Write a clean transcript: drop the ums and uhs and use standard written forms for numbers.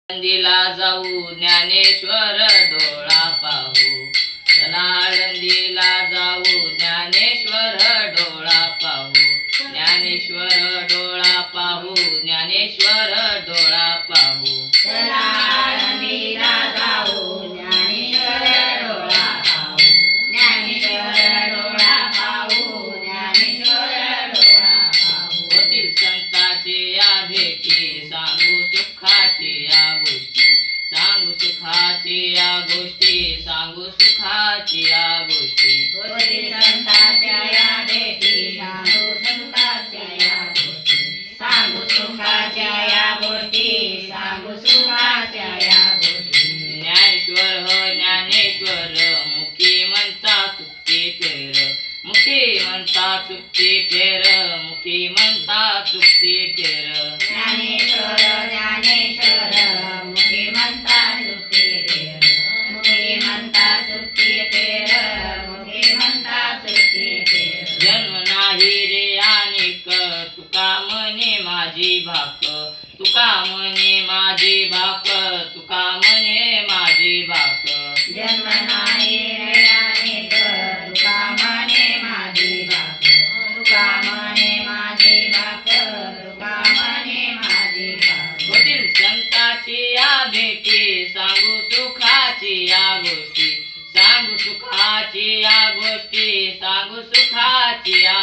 आळंदीला जाऊ ज्ञानेश्वर डोळा पाहू, चला आळंदीला जाऊ ज्ञानेश्वर डोळा पाहू, ज्ञानेश्वर डोळा पाहू, ज्ञानेश्वर डोळा पाहू. चला आळंदीला जाऊ ज्ञानेश्वर डोळा पाहू, ज्ञानेश्वर डोळा पाहू, ज्ञानेश्वर डोळा पाहू. होतील संतांची या भेटी, सांगू सुखाची या गोष्टी, सांगू सुखाची या गोष्टी, सांगू सुखाची या गोष्टी. होतील संतांच्या या भेटी, सांगू सुखाच्या या गोष्टी, सांगू सुखाच्या या गोष्टी, सांगू सुखाच्या या गोष्टी. ज्ञानेश्वर हो ज्ञानेश्वर, मुखी म्हणता चुकती फेर, मुखी म्हणता चुकती फेर, मुखी म्हणता चुकती फेर. ज्ञानेश्वर ज्ञानेश्वर, मुखी म्हणता चुकती फेर, मुखी म्हणता चुकती फेर, मुखी म्हणता चुकती फेर. जन्म नाही रे अनेक, तुका म्हणे माझी भाक, तुका म्हणे माझी भाक, तुका म्हणे माझी भाक. जन्म नाही रे अनेक, तुका म्हणे माझी भाक, तुका म्हणे माझी भाक, तुका म्हणे माझी भाक. होतील संतांची या भेटी, सांगू सुखाची या गोष्टी, सांगू सुखाची या गोष्टी, सांगू सुखाची या